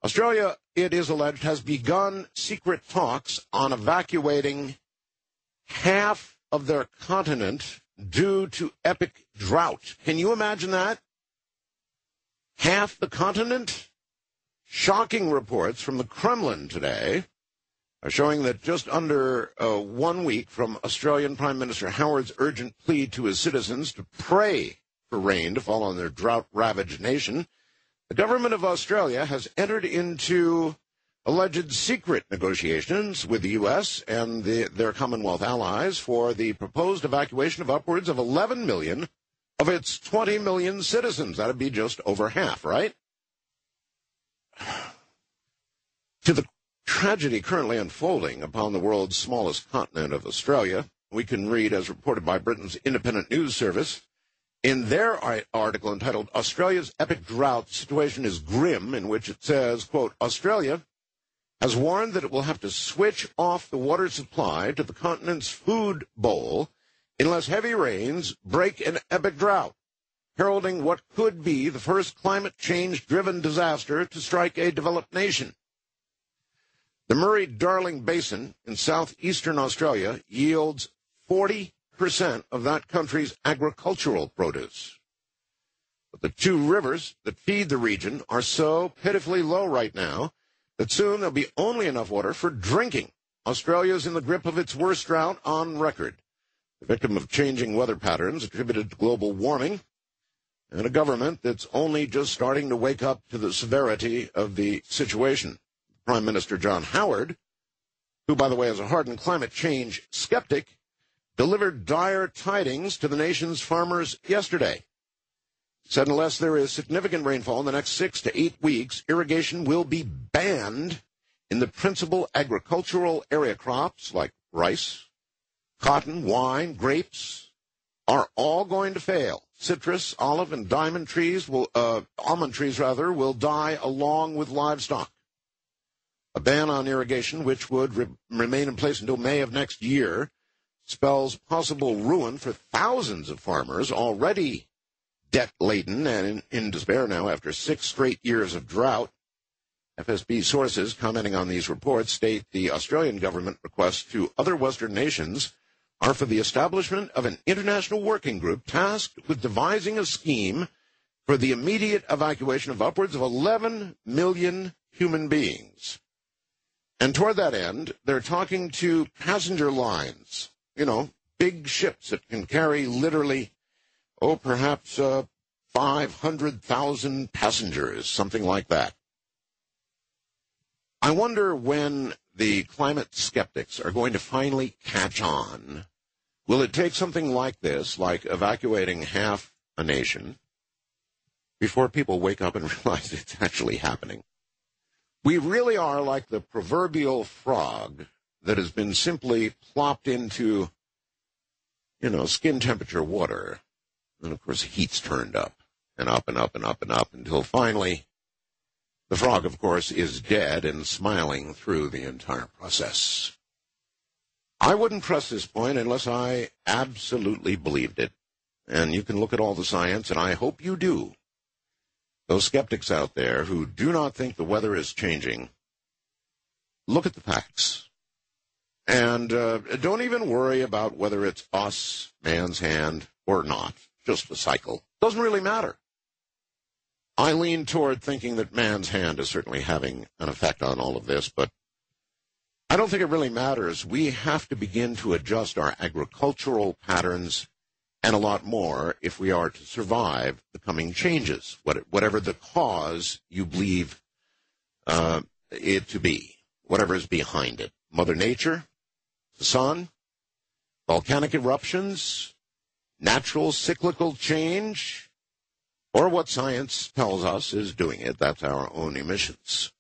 Australia, it is alleged, has begun secret talks on evacuating half of their continent due to epic drought. Can you imagine that? Half the continent? Shocking reports from the Kremlin today are showing that just under 1 week from Australian Prime Minister Howard's urgent plea to his citizens to pray for rain to fall on their drought-ravaged nation, the government of Australia has entered into alleged secret negotiations with the U.S. and their Commonwealth allies for the proposed evacuation of upwards of 11 million of its 20 million citizens. That would be just over half, right? To the tragedy currently unfolding upon the world's smallest continent of Australia, we can read, as reported by Britain's independent news service, in their article entitled, Australia's Epic Drought Situation is Grim, in which it says, quote, Australia has warned that it will have to switch off the water supply to the continent's food bowl unless heavy rains break an epic drought, heralding what could be the first climate change-driven disaster to strike a developed nation. The Murray-Darling Basin in southeastern Australia yields 40% of that country's agricultural produce. But the two rivers that feed the region are so pitifully low right now that soon there'll be only enough water for drinking. Australia is in the grip of its worst drought on record, the victim of changing weather patterns attributed to global warming, and a government that's only just starting to wake up to the severity of the situation. Prime Minister John Howard, who, by the way, is a hardened climate change skeptic, delivered dire tidings to the nation's farmers yesterday. He said unless there is significant rainfall in the next 6 to 8 weeks, irrigation will be banned in the principal agricultural area crops like rice, cotton, wine, grapes are all going to fail. Citrus, olive, and almond trees will die along with livestock. A ban on irrigation, which would remain in place until May of next year, spells possible ruin for thousands of farmers already debt-laden and in despair now after 6 straight years of drought. FSB sources commenting on these reports state the Australian government requests to other Western nations are for the establishment of an international working group tasked with devising a scheme for the immediate evacuation of upwards of 11 million human beings. And toward that end, they're talking to passenger lines, big ships that can carry literally, perhaps 500,000 passengers, something like that. I wonder when the climate skeptics are going to finally catch on. Will it take something like this, like evacuating half a nation, before people wake up and realize it's actually happening? We really are like the proverbial frog that has been simply plopped into, skin temperature water. And, of course, heat's turned up and up and up and up and up until finally the frog, of course, is dead and smiling through the entire process. I wouldn't press this point unless I absolutely believed it. And you can look at all the science, and I hope you do. Those skeptics out there who do not think the weather is changing, look at the facts. And don't even worry about whether it's us, man's hand, or not. Just a cycle. Doesn't really matter. I lean toward thinking that man's hand is certainly having an effect on all of this, but I don't think it really matters. We have to begin to adjust our agricultural patterns and a lot more if we are to survive the coming changes, whatever the cause you believe it to be, whatever is behind it. Mother Nature, the sun, volcanic eruptions, natural cyclical change, or what science tells us is doing it. That's our own emissions.